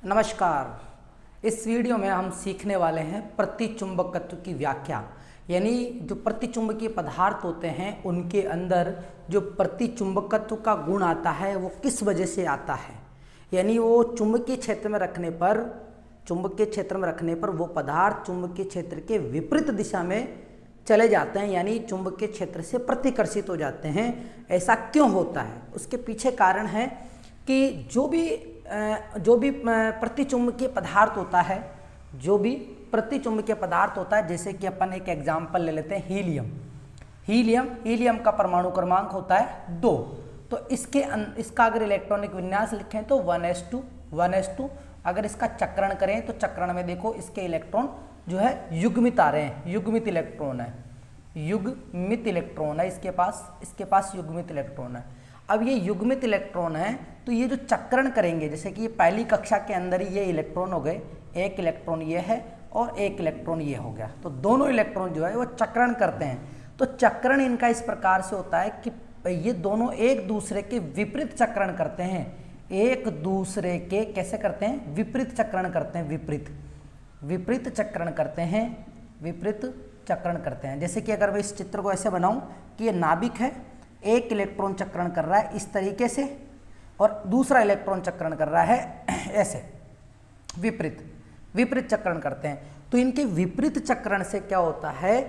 नमस्कार। इस वीडियो में हम सीखने वाले हैं प्रतिचुंबकत्व की व्याख्या, यानी जो प्रतिचुंबकीय पदार्थ होते हैं उनके अंदर जो प्रतिचुंबकत्व का गुण आता है वो किस वजह से आता है। यानी वो चुंबकीय क्षेत्र में रखने पर वो पदार्थ चुंबकीय क्षेत्र के विपरीत दिशा में चले जाते हैं, यानी चुंबकीय क्षेत्र से प्रतिकर्षित हो जाते हैं। ऐसा क्यों होता है, उसके पीछे कारण है कि जो भी प्रतिचुंबकीय पदार्थ होता है, जैसे कि अपन एक एग्जाम्पल ले लेते हैं हीलियम का परमाणु क्रमांक होता है 2। तो इसका अगर इलेक्ट्रॉनिक विन्यास लिखें तो 1s2। अगर इसका चक्रण करें तो चक्रण में देखो इसके इलेक्ट्रॉन जो है युग्मित आ रहे हैं, युग्मित इलेक्ट्रॉन है इसके पास युग्मित इलेक्ट्रॉन है। अब ये युग्मित इलेक्ट्रॉन है तो ये जो चक्रण करेंगे, जैसे कि ये पहली कक्षा के अंदर ही ये इलेक्ट्रॉन हो गए, एक इलेक्ट्रॉन ये है और एक इलेक्ट्रॉन ये हो गया, तो दोनों इलेक्ट्रॉन जो है वो चक्रण करते हैं। तो चक्रण इनका इस प्रकार से होता है कि ये दोनों एक दूसरे के विपरीत चक्रण करते हैं, एक दूसरे के कैसे करते हैं, विपरीत चक्रण करते हैं, विपरीत चक्रण करते हैं। जैसे कि अगर मैं इस चित्र को ऐसे बनाऊं कि ये नाभिक है, एक इलेक्ट्रॉन चक्रण कर रहा है इस तरीके से और दूसरा इलेक्ट्रॉन चक्रण कर रहा है ऐसे, विपरीत चक्रण करते हैं। तो इनके विपरीत चक्रण से क्या होता है,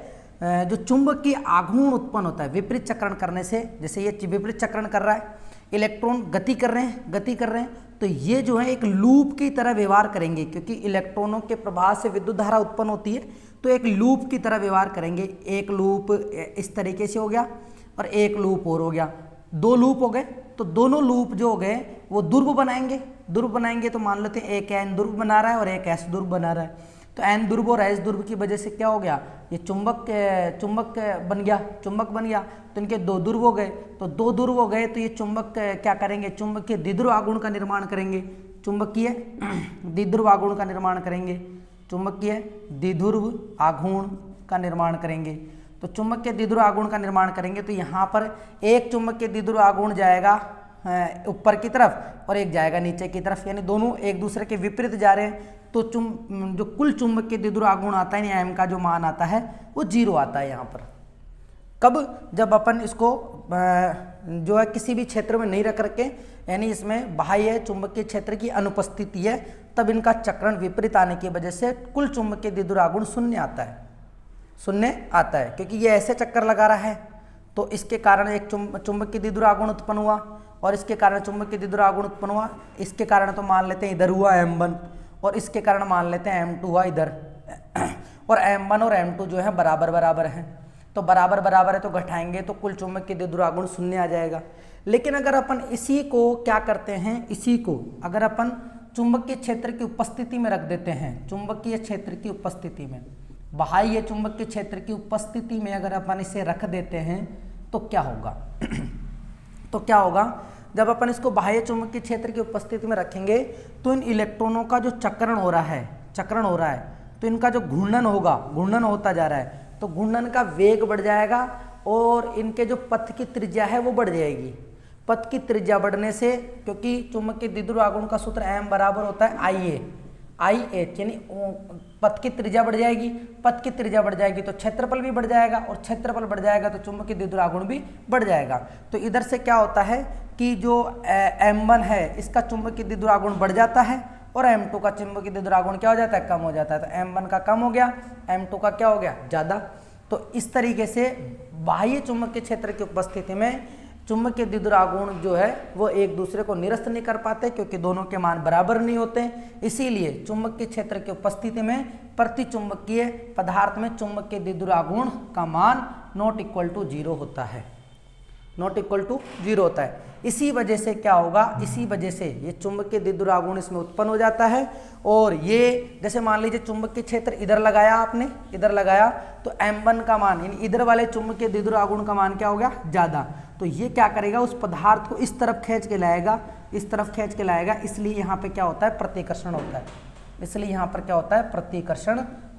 जो चुंबकीय आघूर्ण उत्पन्न होता है विपरीत चक्रण करने से। जैसे ये विपरीत चक्रण कर रहा है, इलेक्ट्रॉन गति कर रहे हैं, तो ये जो है एक लूप की तरह व्यवहार करेंगे, क्योंकि इलेक्ट्रॉनों के प्रभाव से विद्युत धारा उत्पन्न होती है, तो एक लूप की तरह व्यवहार करेंगे। एक लूप इस तरीके से हो गया और एक लूप और हो गया, 2 लूप हो गए। तो दोनों लूप जो हो गए वो ध्रुव बनाएंगे। तो मान लेते हैं एक एन ध्रुव बना रहा है और एक एस ध्रुव बना रहा है। तो एन ध्रुव और एस ध्रुव की वजह से क्या हो गया, ये चुंबक बन गया। तो इनके 2 ध्रुव हो गए, तो 2 ध्रुव हो गए तो ये चुंबक क्या करेंगे, चुंबकीय द्विध्रुव आघूर्ण का निर्माण करेंगे, चुंबकीय द्विध्रुव आघूर्ण का निर्माण करेंगे। तो यहाँ पर एक चुंबकीय द्विध्रुव आघूर्ण जाएगा ऊपर की तरफ और एक जाएगा नीचे की तरफ, यानी दोनों एक दूसरे के विपरीत जा रहे हैं। तो जो कुल चुंबकीय द्विध्रुव आघूर्ण आता है, एम का जो मान आता है वो 0 आता है यहाँ पर। कब, जब अपन इसको जो है किसी भी क्षेत्र में नहीं रख रखे, यानी इसमें बाह्य चुंबकीय क्षेत्र की अनुपस्थिति है, तब इनका चक्रण विपरीत आने की वजह से कुल चुंबकीय द्विध्रुव आघूर्ण शून्य आता है, क्योंकि ये ऐसे चक्कर लगा रहा है। तो इसके कारण एक चुंबकीय द्विध्रुव आघूर्ण उत्पन्न हुआ और इसके कारण चुंबकीय द्विध्रुव आघूर्ण उत्पन्न हुआ। इसके कारण तो मान लेते हैं इधर हुआ M1 और इसके कारण मान लेते हैं M2 हुआ इधर, और M1 और M2 जो है बराबर हैं। तो बराबर है तो घटाएंगे तो कुल चुंबकीय द्विध्रुव आघूर्ण शून्य आ जाएगा। लेकिन अगर अपन इसी को क्या करते हैं, अगर अपन चुंबकीय क्षेत्र की उपस्थिति में रख देते हैं, बाह्य चुंबकीय क्षेत्र की उपस्थिति में अगर अपन इसे रख देते हैं तो क्या होगा, जब अपन इसको बाह्य चुंबकीय क्षेत्र की उपस्थिति में रखेंगे तो इन इलेक्ट्रॉनों का जो चक्रण हो रहा है तो इनका जो घूर्णन होता जा रहा है, तो घूर्णन का वेग बढ़ जाएगा और इनके जो पथ की त्रिज्या है वो बढ़ जाएगी। पथ की त्रिज्या बढ़ने से, क्योंकि चुंबकीय द्विध्रुव आघूर्ण का सूत्र M बराबर होता है IH, यानी पथ की त्रिज्या बढ़ जाएगी तो क्षेत्रफल भी बढ़ जाएगा, और क्षेत्रफल बढ़ जाएगा तो चुंबकीय द्विध्रुव आघूर्ण भी बढ़ जाएगा। तो इधर से क्या होता है कि जो M1 है इसका चुंबकीय द्विध्रुव आघूर्ण बढ़ जाता है और M2 का चुंबकीय द्विध्रुव आघूर्ण क्या हो जाता है, कम हो जाता है। तो M1 का कम हो गया, M2 का क्या हो गया, ज़्यादा। तो इस तरीके से बाह्य चुंबकीय क्षेत्र की उपस्थिति में चुंबकीय द्विध्रुव आघूर्ण जो है वो एक दूसरे को निरस्त नहीं कर पाते, क्योंकि दोनों के मान बराबर नहीं होते। इसीलिए चुंबकीय क्षेत्र की उपस्थिति में प्रतिचुंबकीय पदार्थ में चुंबकीय द्विध्रुव आघूर्ण का मान ≠ 0 होता है। इसी वजह से क्या होगा, ये चुंबकीय द्विध्रुव आघूर्ण इसमें उत्पन्न हो जाता है। और ये जैसे मान लीजिए चुंबकीय क्षेत्र इधर लगाया तो M1 का मान, यानी इधर वाले चुंबकीय द्विध्रुव आघूर्ण का मान क्या हो गया, ज़्यादा। तो ये क्या करेगा, उस पदार्थ को इस तरफ खींच के लाएगा, इसलिए यहाँ पे क्या होता है, प्रतिकर्षण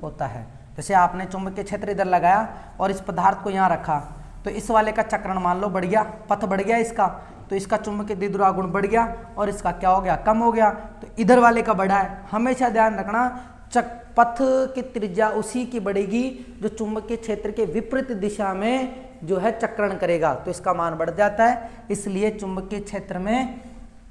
होता है। जैसे आपने चुंबकीय क्षेत्र इधर लगाया और इस पदार्थ को यहाँ रखा, तो इस वाले का चक्रण मान लो बढ़ गया, पथ बढ़ गया इसका, तो इसका चुंबकीय द्विध्रुव आघूर्ण बढ़ गया और इसका क्या हो गया, कम हो गया। तो इधर वाले का बढ़ा है। हमेशा ध्यान रखना पथ की त्रिज्या उसी की बढ़ेगी जो चुंबकीय क्षेत्र के विपरीत दिशा में जो है चक्रण करेगा, तो इसका मान बढ़ जाता है। इसलिए चुंबकीय क्षेत्र में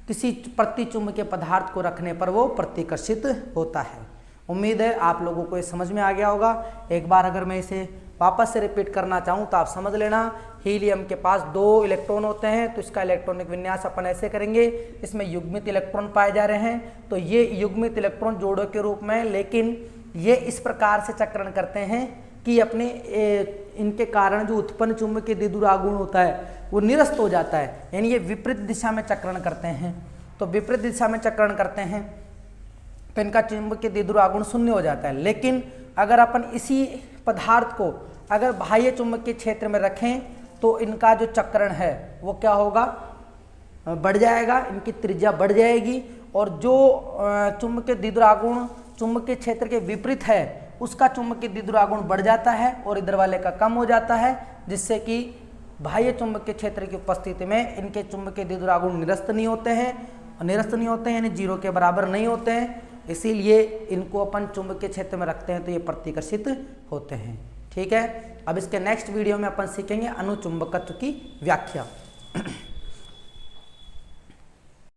किसी प्रतिचुंबकीय पदार्थ को रखने पर वो प्रतिकर्षित होता है। उम्मीद है आप लोगों को ये समझ में आ गया होगा। एक बार अगर मैं इसे वापस से रिपीट करना चाहूँ तो आप समझ लेना। हीलियम के पास 2 इलेक्ट्रॉन होते हैं, तो इसका इलेक्ट्रॉनिक विन्यास अपन ऐसे करेंगे। इसमें युग्मित इलेक्ट्रॉन पाए जा रहे हैं, तो ये युग्मित इलेक्ट्रॉन जोड़ों के रूप में, लेकिन ये इस प्रकार से चक्रण करते हैं कि अपने इनके कारण जो उत्पन्न चुंबकीय द्विध्रुव आघूर्ण होता है वो निरस्त हो जाता है, यानी ये विपरीत दिशा में चक्रण करते हैं। तो विपरीत दिशा में चक्रण करते हैं तो इनका चुंबकीय द्विध्रुव आघूर्ण शून्य हो जाता है। लेकिन अगर अपन इसी पदार्थ को अगर बाह्य चुंबकीय क्षेत्र में रखें तो इनका जो चक्रण है वो क्या होगा, बढ़ जाएगा, इनकी त्रिज्या बढ़ जाएगी और जो चुंबकीय द्विध्रुव आघूर्ण चुंबकीय क्षेत्र के विपरीत है उसका चुंबकीय द्विध्रुव आघूर्ण बढ़ जाता है और इधर वाले का कम हो जाता है, जिससे कि बाह्य चुंबकीय क्षेत्र की उपस्थिति में इनके चुंबकीय द्विध्रुव आघूर्ण निरस्त नहीं होते हैं, यानी 0 के बराबर नहीं होते हैं। इसीलिए इनको अपन चुंबकीय क्षेत्र में रखते हैं तो ये प्रतिकर्षित होते हैं। ठीक है, अब इसके नेक्स्ट वीडियो में अपन सीखेंगे अनुचुंबकत्व की व्याख्या।